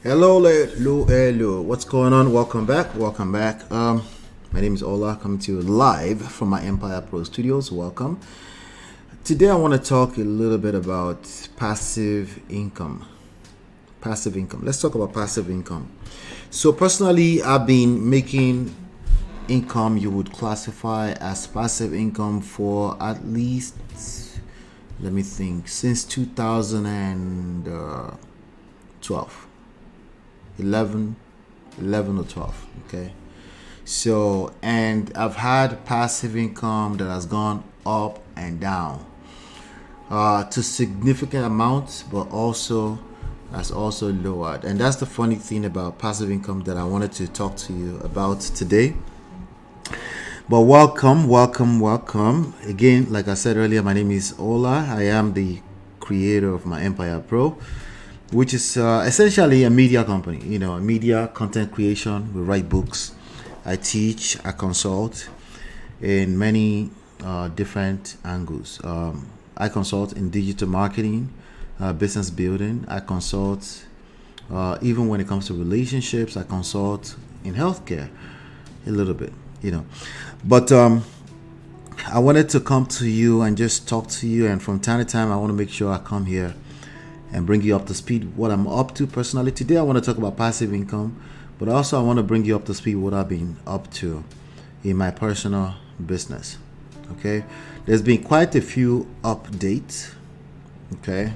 Hello. What's going on? Welcome back. My name is Ola, coming to you live from my Empire Pro Studios. Welcome. Today, I want to talk a little bit about passive income. Passive income. Let's talk about passive income. So, personally, I've been making income you would classify as passive income for at least, let me think, since 2012. 11 or 12. Okay, so, and I've had passive income that has gone up and down to significant amounts, but also has also lowered. And that's the funny thing about passive income that I wanted to talk to you about today. But welcome again. Like I said earlier, my name is Ola. I am the creator of my Empire Pro, which is essentially a media company, a media content creation. We write books, I teach, I consult in many different angles. I consult in digital marketing, business building. I consult even when it comes to relationships. I consult in healthcare a little bit, But I wanted to come to you and just talk to you. And from time to time, I want to make sure I come here and bring you up to speed what I'm up to personally. Today I want to talk about passive income, but also I want to bring you up to speed what I've been up to in my personal business. Okay, there's been quite a few updates. Okay,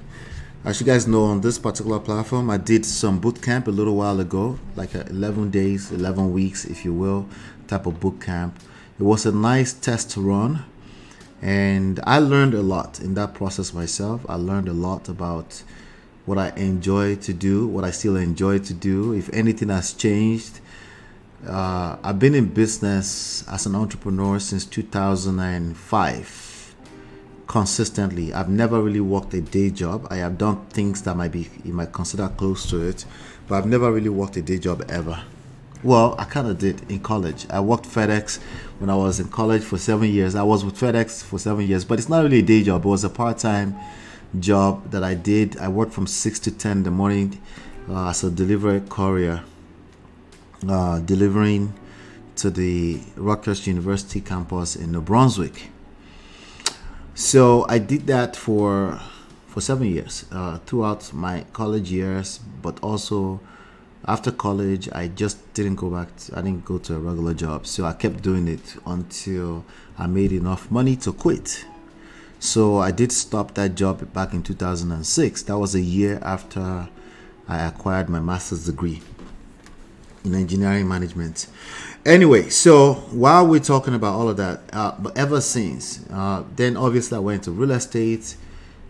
as you guys know, on this particular platform, I did some boot camp a little while ago, like 11 days, 11 weeks, if you will, type of boot camp. It was a nice test run, and I learned a lot in that process myself. I learned a lot about what I enjoy to do, what I still enjoy to do, if anything has changed. I've been in business as an entrepreneur since 2005, consistently. I've never really worked a day job. I have done things that you might consider close to it, but I've never really worked a day job ever. Well, I kind of did in college. I worked FedEx when I was in college for 7 years. I was with FedEx for 7 years, but it's not really a day job. It was a part-time job that I did. I worked from 6 to 10 in the morning as a delivery courier, delivering to the Rutgers University campus in New Brunswick. So I did that for 7 years throughout my college years, but also after college I just didn't go back. I didn't go to a regular job, so I kept doing it until I made enough money to quit. So I did stop that job back in 2006. That was a year after I acquired my master's degree in engineering management. Anyway, so while we're talking about all of that, but ever since, then obviously I went to real estate,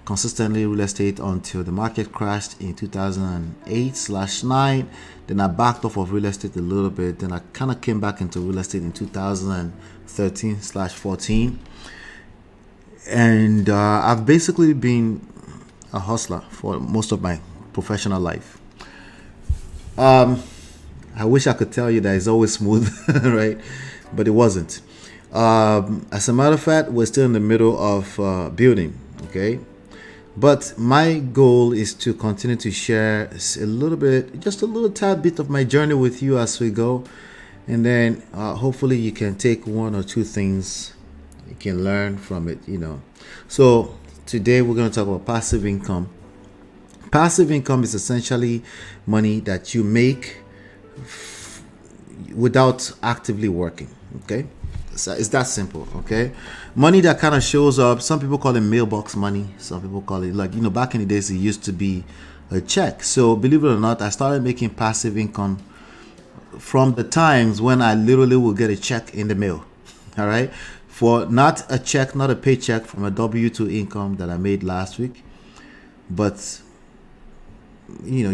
consistently real estate until the market crashed in 2008/9. Then I backed off of real estate a little bit. Then I kind of came back into real estate in 2013/14. And I've basically been a hustler for most of my professional life. I wish I could tell you that it's always smooth, right? But it wasn't. As a matter of fact, we're still in the middle of building, okay? But my goal is to continue to share a little bit, just a little tad bit of my journey with you as we go. And then hopefully you can take one or two things you can learn from it, So today we're going to talk about passive income. Passive income is essentially money that you make without actively working. Okay, so it's that simple. Okay, money that kind of shows up. Some people call it mailbox money. Some people call it, like, back in the days it used to be a check. So believe it or not, I started making passive income from the times when I literally will get a check in the mail. All right, for not a check, not a paycheck from a W-2 income that I made last week, but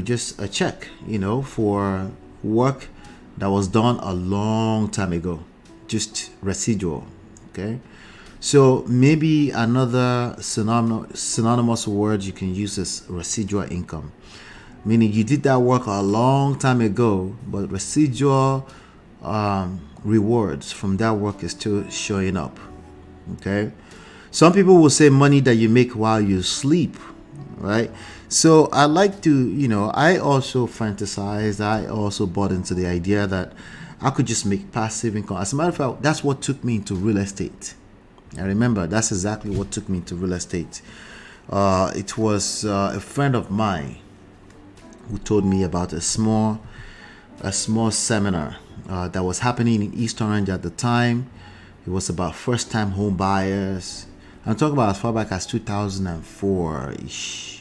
just a check, for work that was done a long time ago, just residual. Okay, so maybe another synonymous word you can use is residual income, meaning you did that work a long time ago, but residual rewards from that work is still showing up. Okay, some people will say money that you make while you sleep, right? So I like to, I also fantasized, I also bought into the idea that I could just make passive income. As a matter of fact, that's what took me into real estate. I remember that's exactly what took me into real estate. It was a friend of mine who told me about a small seminar that was happening in East Orange at the time. It was about first-time home buyers. I'm talking about as far back as 2004-ish.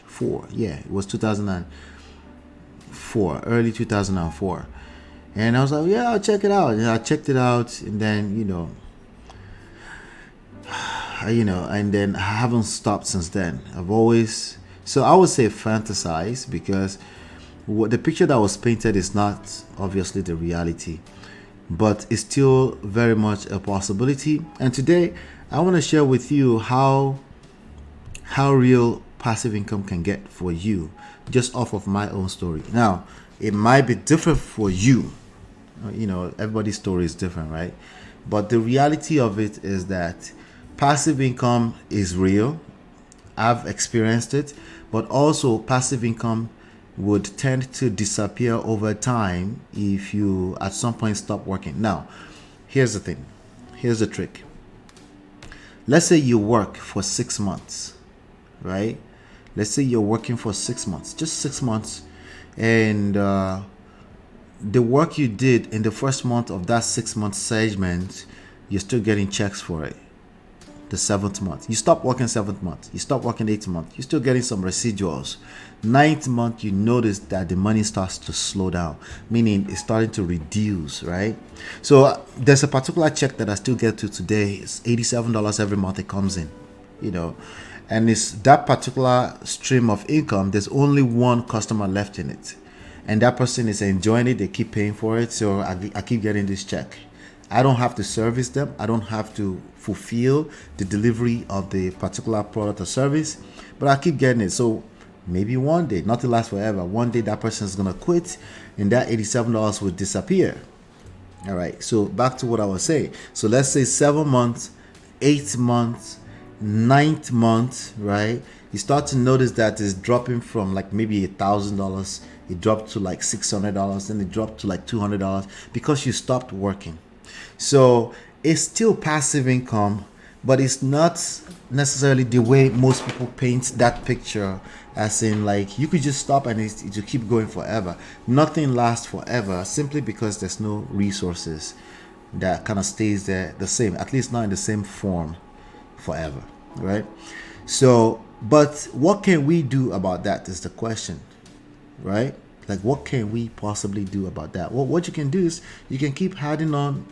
Yeah, it was 2004, early 2004. And I was like, yeah, I'll check it out. And I checked it out, and then, and then I haven't stopped since then. So I would say fantasize, because the picture that was painted is not obviously the reality, but it's still very much a possibility. And today I want to share with you how real passive income can get for you, just off of my own story. Now, it might be different for you. Everybody's story is different, right? But the reality of it is that passive income is real. I've experienced it, but also passive income would tend to disappear over time if you at some point stop working. Now, here's the thing. Here's the trick. Let's say you work for 6 months, right? Let's say you're working for 6 months, just 6 months, and the work you did in the first month of that 6 month segment, you're still getting checks for it. The 7th month, you stop working 7th month, you stop working 8th month, you're still getting some residuals. 9th month, you notice that the money starts to slow down, meaning it's starting to reduce, right? So there's a particular check that I still get to today. It's $87 every month it comes in, and it's that particular stream of income. There's only one customer left in it, and that person is enjoying it. They keep paying for it, so I keep getting this check. I don't have to service them. I don't have to fulfill the delivery of the particular product or service, but I keep getting it. So maybe one day, not to last forever, one day that person is going to quit and that $87 will disappear. All right. So back to what I was saying. So let's say 7 months, 8 months, 9th month, right? You start to notice that it's dropping from like maybe $1,000. It dropped to like $600. Then it dropped to like $200 because you stopped working. So it's still passive income, but it's not necessarily the way most people paint that picture, as in like you could just stop and it will keep going forever. Nothing lasts forever, simply because there's no resources that kind of stays there the same, at least not in the same form forever, right? So, but what can we do about that is the question, right? Like, what can we possibly do about that? Well, what you can do is you can keep adding on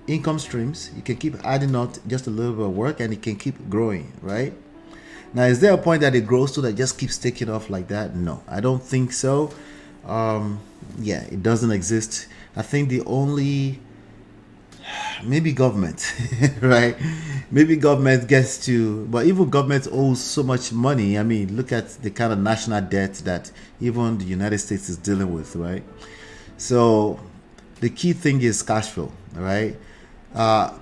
income streams. You can keep adding on just a little bit of work, and it can keep growing, right? Now, is there a point that it grows to that just keeps taking off like that? No, I don't think so. It doesn't exist. I think the only, maybe government, right? Maybe government gets to, but even government owes so much money. I mean, look at the kind of national debt that even the United States is dealing with, right? So the key thing is cash flow, right?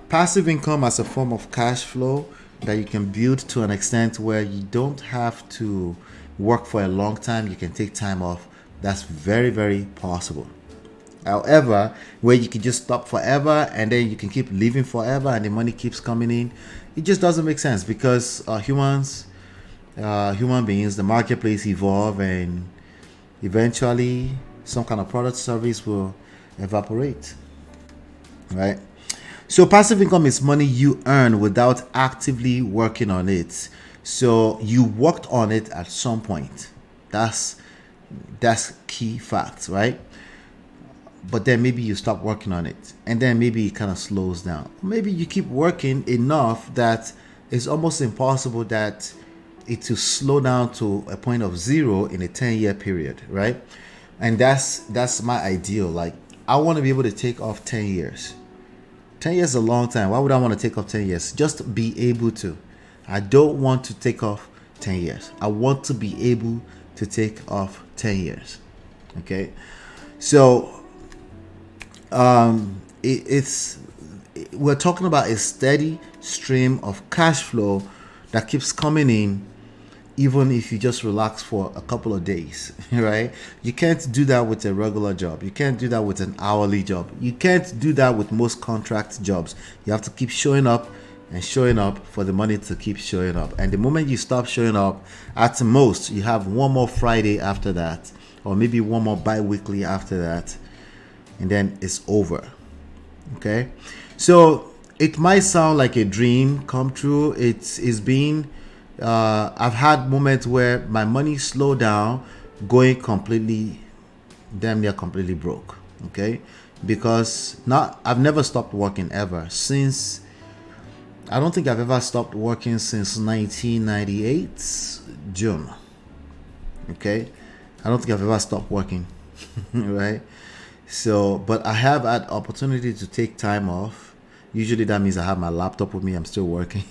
Passive income as a form of cash flow that you can build to an extent where you don't have to work for a long time. You can take time off. That's very, very possible. However, where you can just stop forever and then you can keep living forever and the money keeps coming in, it just doesn't make sense, because human beings, the marketplace evolve, and eventually some kind of product service will evaporate, right? So passive income is money you earn without actively working on it. So you worked on it at some point. That's key facts, right? But then maybe you stop working on it, and then maybe it kind of slows down. Maybe you keep working enough that it's almost impossible that it will slow down to a point of zero in a 10-year period, right? And that's my ideal. Like, I want to be able to take off 10 years. 10 years is a long time. Why would I want to take off 10 years? Just be able to. I don't want to take off 10 years. I want to be able to take off 10 years. Okay? So, we're talking about a steady stream of cash flow that keeps coming in even if you just relax for a couple of days, right? You can't do that with a regular job. You can't do that with an hourly job. You can't do that with most contract jobs. You have to keep showing up and showing up for the money to keep showing up. And the moment you stop showing up, at most, you have one more Friday after that, or maybe one more bi-weekly after that, and then it's over. Okay? So it might sound like a dream come true. It's been I've had moments where my money slowed down, going completely, damn near completely broke. Okay, because not I've never stopped working ever since. I don't think I've ever stopped working since 1998 June. Okay, I don't think I've ever stopped working, right? So, but I have had opportunity to take time off. Usually that means I have my laptop with me. I'm still working.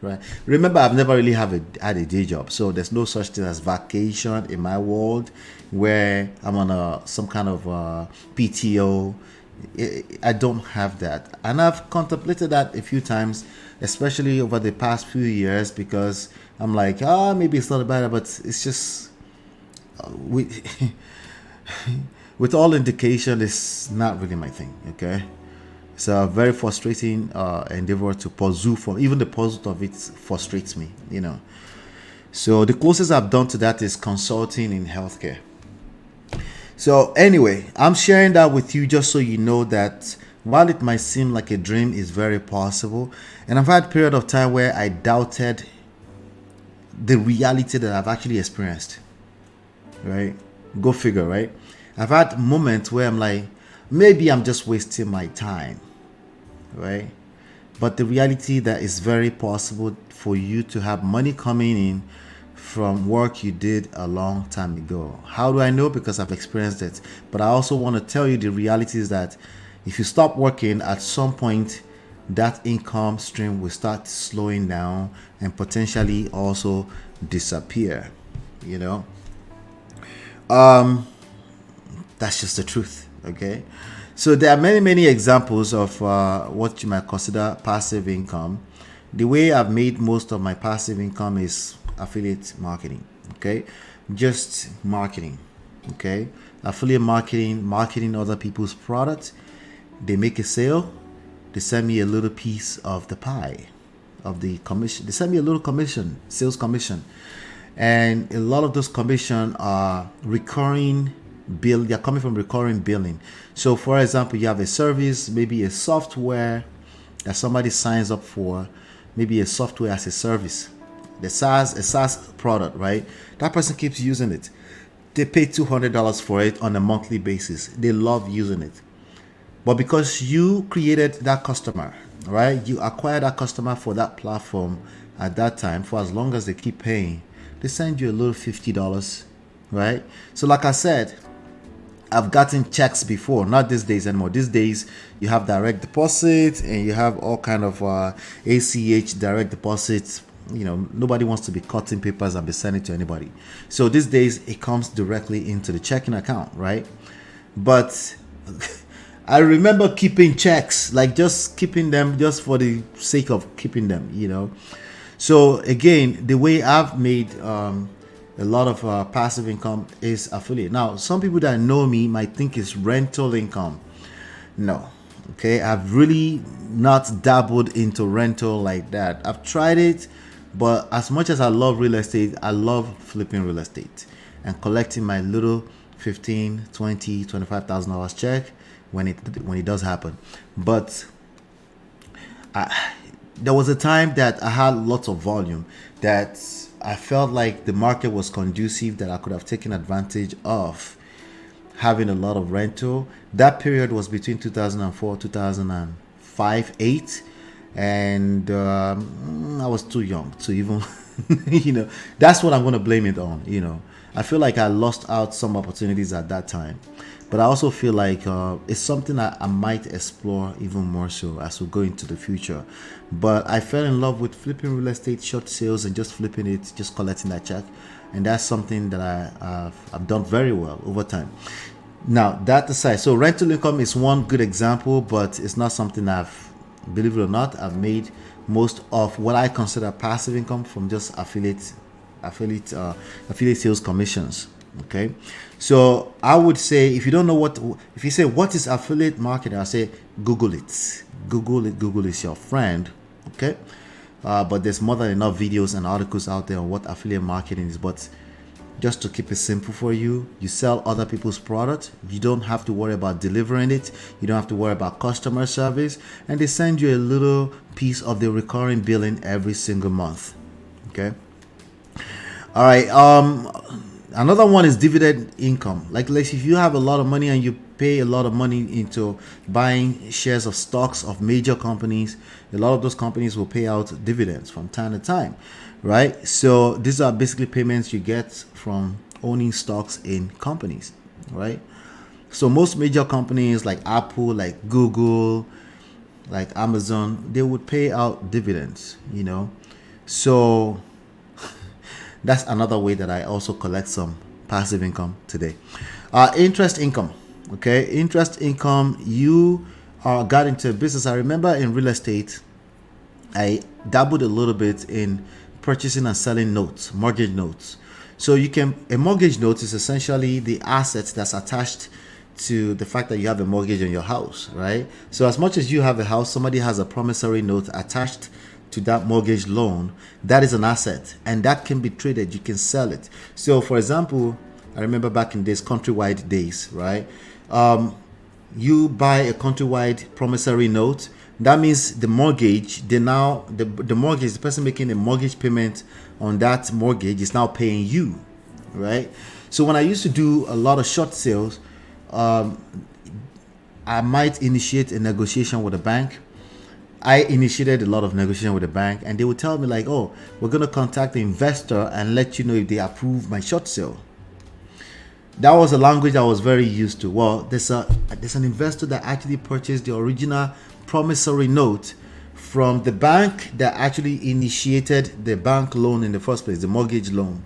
Right. Remember, I've never really had a day job, so there's no such thing as vacation in my world, where I'm on some kind of PTO. I don't have that, and I've contemplated that a few times, especially over the past few years, because I'm like, maybe it's not bad, but it's just with with all indication, it's not really my thing. Okay. It's a very frustrating endeavor to pursue. For even the pursuit of it frustrates me, So the closest I've done to that is consulting in healthcare. So anyway, I'm sharing that with you just so you know that while it might seem like a dream, it's very possible. And I've had a period of time where I doubted the reality that I've actually experienced. Right? Go figure, right? I've had moments where I'm like, maybe I'm just wasting my time, right? But the reality that it's very possible for you to have money coming in from work you did a long time ago. How do I know? Because I've experienced it. But I also want to tell you the reality is that if you stop working, at some point, that income stream will start slowing down and potentially also disappear, That's just the truth, okay? So there are many examples of what you might consider passive income. The way I've made most of my passive income is affiliate marketing, okay? Just marketing, okay? Affiliate marketing other people's products. They make a sale, they send me a little piece of the pie, of the commission. They send me a little commission, sales commission. And a lot of those commission are recurring bill. They're coming from recurring billing. So for example, you have a service, maybe a software that somebody signs up for, maybe a software as a service, a SaaS product, right? That person keeps using it. They pay $200 for it on a monthly basis. They love using it. But because you created that customer, right? You acquired that customer for that platform at that time, for as long as they keep paying, they send you a little $50, right? So like I said, I've gotten checks before, not these days anymore. These days you have direct deposit and you have all kind of ACH direct deposits. Nobody wants to be cutting papers and be sending to anybody. So these days it comes directly into the checking account, right? But I remember keeping checks, like just keeping them just for the sake of keeping them, So again, the way I've made a lot of passive income is affiliate. Now, some people that know me might think it's rental income. No, okay, I've really not dabbled into rental like that. I've tried it, but as much as I love real estate, I love flipping real estate and collecting my little $15,000, $20,000, $25,000 check when it does happen. But there was a time that I had lots of volume, that I felt like the market was conducive, that I could have taken advantage of having a lot of rental. That period was between 2004, 2005, 8, and I was too young to even, that's what I'm going to blame it on. I feel like I lost out some opportunities at that time. But I also feel like it's something I might explore even more so as we go into the future. But I fell in love with flipping real estate, short sales, and just flipping it, just collecting that check. And that's something that I've done very well over time. Now, that aside, so rental income is one good example, but it's not something believe it or not, I've made most of what I consider passive income from just affiliate affiliate sales commissions. Okay, so I would say, if you don't know if you say what is affiliate marketing, I say Google it. Google is your friend. Okay, but there's more than enough videos and articles out there on what affiliate marketing is. But just to keep it simple for you, you sell other people's product. You don't have to worry about delivering it. You don't have to worry about customer service, and they send you a little piece of the recurring billing every single month. Okay. All right. Another one is dividend income. Like if you have a lot of money and you pay a lot of money into buying shares of stocks of major companies, a lot of those companies will pay out dividends from time to time, right? So these are basically payments you get from owning stocks in companies, right? So most major companies like Apple, like Google, like Amazon, they would pay out dividends, So that's another way that I also collect some passive income today. Interest income. Okay, interest income. You got into business. I remember in real estate, I dabbled a little bit in purchasing and selling notes, mortgage notes. So a mortgage note is essentially the asset that's attached to the fact that you have a mortgage on your house, right? So as much as you have a house, somebody has a promissory note attached to that mortgage loan. That is an asset, and that can be traded. You can sell it. So for example, I remember back in days, Countrywide days, right? You buy a Countrywide promissory note. That means the mortgage, the mortgage, the person making a mortgage payment on that mortgage is now paying you, right? So when I used to do a lot of short sales, I might initiate a negotiation with a bank. I initiated a lot of negotiation with the bank, and they would tell me like, oh, we're going to contact the investor and let you know if they approve my short sale. That was a language I was very used to. Well, there's an investor that actually purchased the original promissory note from the bank that actually initiated the bank loan in the first place, the mortgage loan,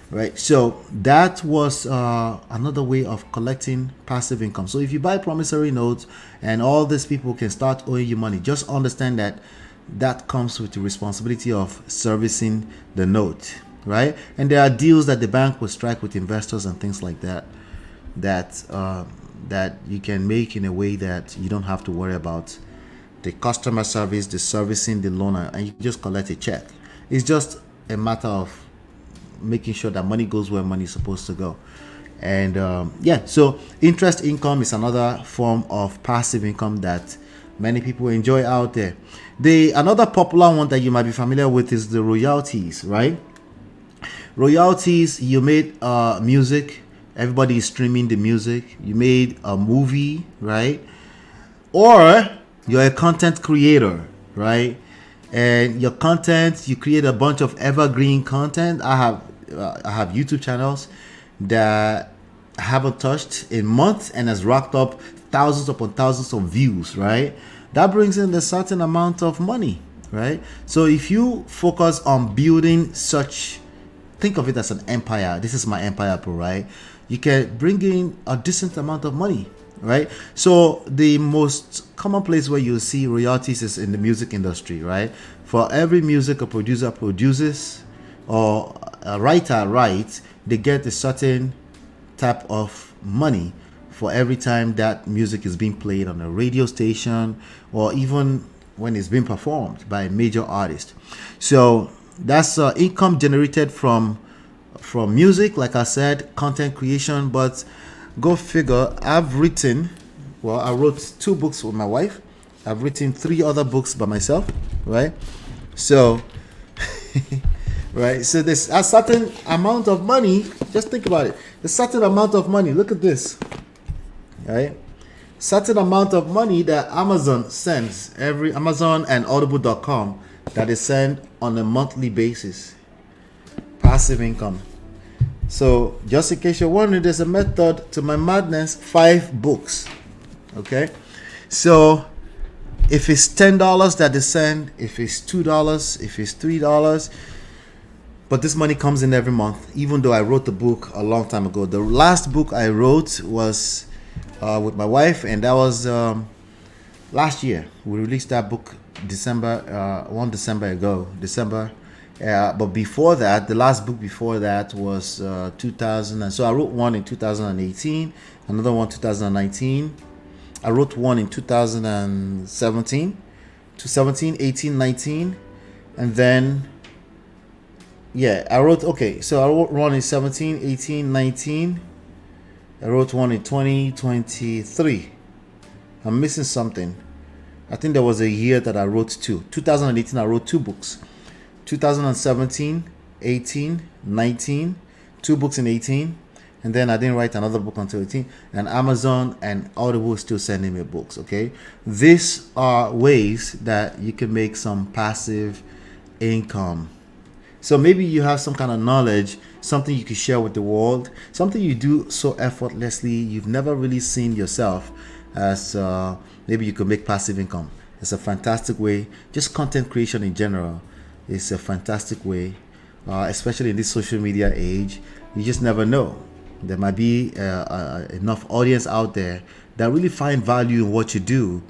right? So that was another way of collecting passive income. So if you buy promissory notes and all these people can start owing you money, just understand that comes with the responsibility of servicing the note, right? And there are deals that the bank will strike with investors and things like that you can make in a way that you don't have to worry about the customer service, the servicing, the loan, and you just collect a check. It's just a matter of making sure that money goes where money is supposed to go. And so interest income is another form of passive income that many people enjoy out there. Another popular one that you might be familiar with is the royalties, right? Royalties, you made music, everybody is streaming the music. You made a movie, right? Or you're a content creator, right? And your content, you create a bunch of evergreen content. I have YouTube channels that I haven't touched in months and has racked up thousands upon thousands of views, right? That brings in a certain amount of money, right? So if you focus on building think of it as an empire. This is my Empire Pro, right? You can bring in a decent amount of money, right? So the most common place where you see royalties is in the music industry, right? For every music a producer produces or a writer writes, they get a certain type of money for every time that music is being played on a radio station or even when it's being performed by a major artist. So that's income generated from music, like I said, content creation. But go figure, I wrote 2 books with my wife. I've written 3 other books by myself, right? So right, so there's a certain amount of money. Just think about it. A certain amount of money. Look at this, right? Certain amount of money that Amazon sends, Amazon and Audible.com, that is sent on a monthly basis. Passive income. So just in case you're wondering, there's a method to my madness. 5 books. Okay, so if it's $10 that they send, if it's $2, if it's $3, but this money comes in every month. Even though I wrote the book a long time ago, the last book I wrote was with my wife, and that was last year. We released that book December But before that, the last book before that was 2000. And so I wrote one in 2018, another one 2019. I wrote one in 2017, 18, 19. And then, yeah, I wrote one in 17, 18, 19. I wrote one in 2023. I'm missing something. I think there was a year that I wrote two. 2018, I wrote two books. 2017, 18, 19, two books in 18, and then I didn't write another book until 18. And Amazon and Audible is still sending me books. Okay, these are ways that you can make some passive income. So maybe you have some kind of knowledge, something you can share with the world, something you do so effortlessly you've never really seen yourself as maybe you could make passive income. It's a fantastic way. Just content creation in general is a fantastic way, especially in this social media age. You just never know. There might be enough audience out there that really find value in what you do,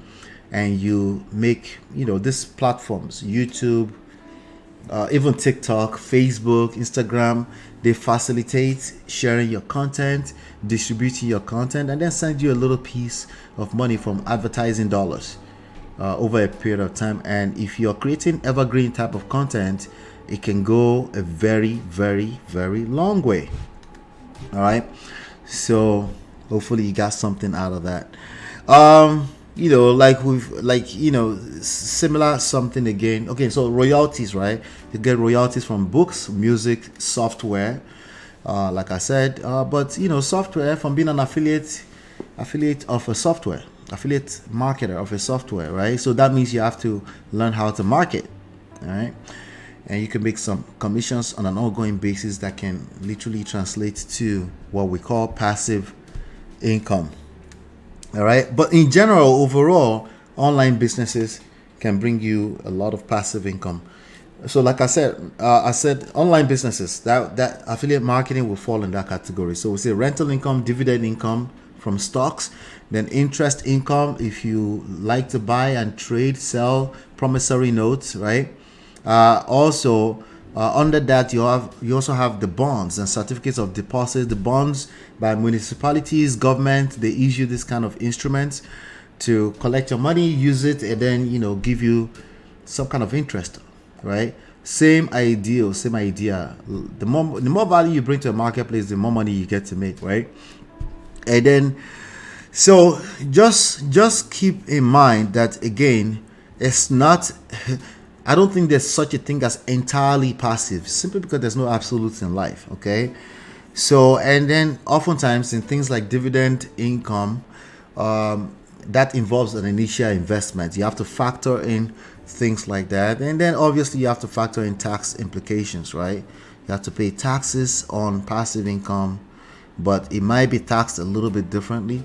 and you make these platforms, YouTube, even TikTok, Facebook, Instagram, they facilitate sharing your content, distributing your content, and then send you a little piece of money from advertising dollars over a period of time. And if you're creating evergreen type of content, it can go a very, very, very long way. All right. So hopefully you got something out of that. Similar something again. Okay, so royalties, right? You get royalties from books, music, software, like I said. But software, from being an affiliate of a software, affiliate marketer of a software, right? So that means you have to learn how to market, all right? And you can make some commissions on an ongoing basis that can literally translate to what we call passive income. All right. But in general, overall, online businesses can bring you a lot of passive income. So like I said online businesses, that affiliate marketing will fall in that category. So we say rental income, dividend income from stocks, then interest income if you like to buy and trade, sell promissory notes, right? Under that, you also have the bonds and certificates of deposit. The bonds by municipalities, government, they issue this kind of instruments to collect your money, use it, and then give you some kind of interest, right? Same idea. The more value you bring to a marketplace, the more money you get to make, right? And then, so just keep in mind that again, it's not. I don't think there's such a thing as entirely passive, simply because there's no absolutes in life, okay? So, and then oftentimes in things like dividend income, that involves an initial investment. You have to factor in things like that. And then obviously you have to factor in tax implications, right? You have to pay taxes on passive income, but it might be taxed a little bit differently.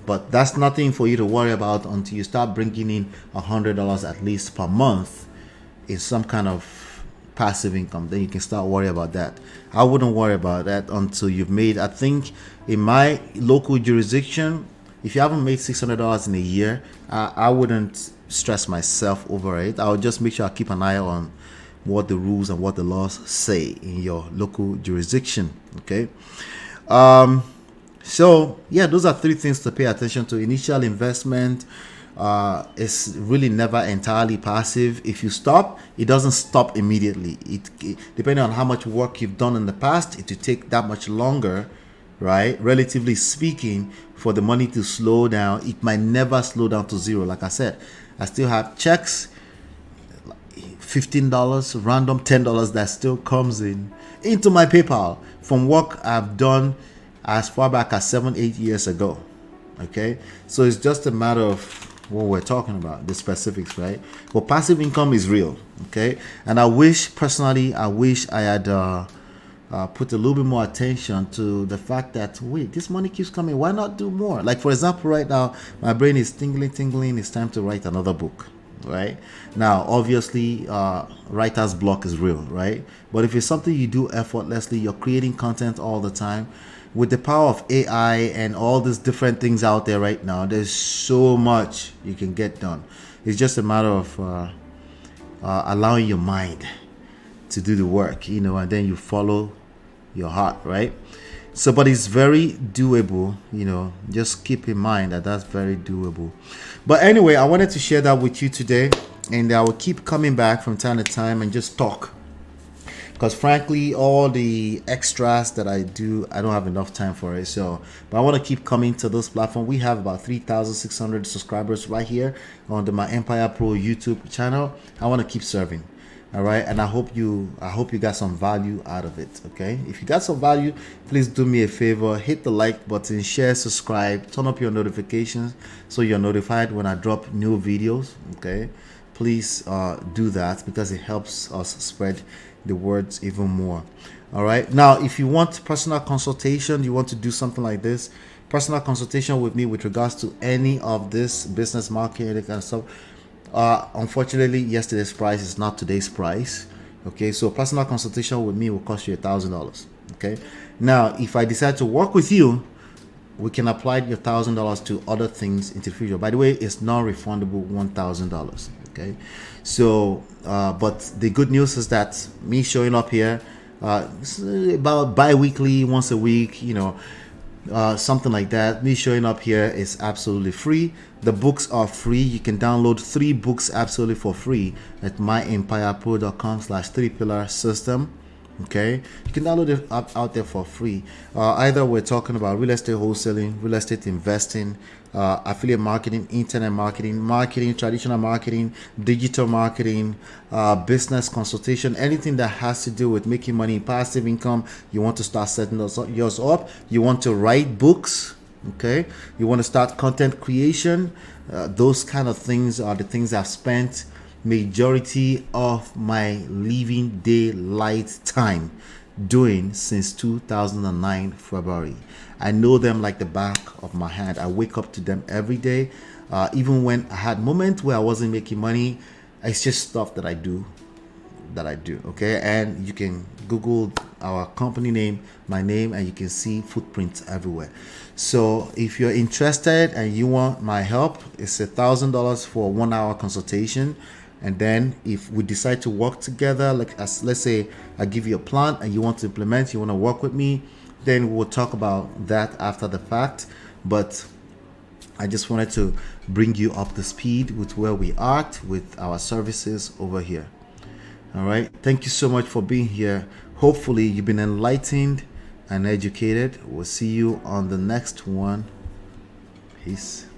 But that's nothing for you to worry about until you start bringing in $100 at least per month in some kind of passive income. Then you can start worrying about that. I wouldn't worry about that until you've made, I think in my local jurisdiction, if you haven't made $600 in a year, I wouldn't stress myself over it. I would just make sure I keep an eye on what the rules and what the laws say in your local jurisdiction. Okay. So yeah, those are three things to pay attention to. Initial investment, is really never entirely passive. If you stop, it doesn't stop immediately. It depending on how much work you've done in the past, it will take that much longer, right? Relatively speaking, for the money to slow down. It might never slow down to zero. Like I said, I still have checks, $15, random $10 that still comes into my PayPal from work I've done as far back as 7-8 years ago. Okay, so it's just a matter of what we're talking about, the specifics, right? But passive income is real, okay? And I wish I had put a little bit more attention to the fact that, wait, this money keeps coming. Why not do more? Like, for example, right now, my brain is tingling. It's time to write another book, right? Now, obviously, writer's block is real, right? But if it's something you do effortlessly, you're creating content all the time, with the power of AI and all these different things out there right now, there's so much you can get done. It's just a matter of allowing your mind to do the work, you know, and then you follow your heart, right? So, but it's very doable, you know, just keep in mind that that's very doable. But anyway, I wanted to share that with you today, and I will keep coming back from time to time and just talk, because frankly, all the extras that I do, I don't have enough time for it. So, but I want to keep coming to this platform. We have about 3,600 subscribers right here on the My Empire Pro YouTube channel. I want to keep serving. All right, and I hope you got some value out of it. Okay, if you got some value, please do me a favor, hit the like button, share, subscribe, turn up your notifications so you're notified when I drop new videos. Okay, please do that, because it helps us spread the words even more. All right, now if you want personal consultation, you want to do something like this, personal consultation with me with regards to any of this business marketing kind of stuff, unfortunately yesterday's price is not today's price. Okay, so personal consultation with me will cost you $1,000. Okay, now if I decide to work with you, we can apply your $1,000 to other things into the future. By the way, it's non-refundable $1,000. Okay, so but the good news is that me showing up here about bi-weekly, once a week, you know, something like that, me showing up here is absolutely free. The books are free. You can download 3 books absolutely for free at myempirepro.com/3pillar system. Okay, you can download it out there for free. Either we're talking about real estate wholesaling, real estate investing, affiliate marketing, internet marketing, traditional marketing, digital marketing, business consultation, anything that has to do with making money, passive income. You want to start setting yours up. You want to write books. Okay, you want to start content creation. Those kind of things are the things I've spent majority of my living daylight time doing since 2009 February. I know them like the back of my hand. I wake up to them every day. Even when I had moments where I wasn't making money, it's just stuff that I do. Okay, and you can Google our company name, my name, and you can see footprints everywhere. So if you're interested and you want my help, it's $1,000 for a 1-hour consultation. And then if we decide to work together, like let's say I give you a plan and you want to implement, you want to work with me, then we'll talk about that after the fact. But I just wanted to bring you up to speed with where we are with our services over here. All right, thank you so much for being here. Hopefully you've been enlightened and educated. We'll see you on the next one. Peace.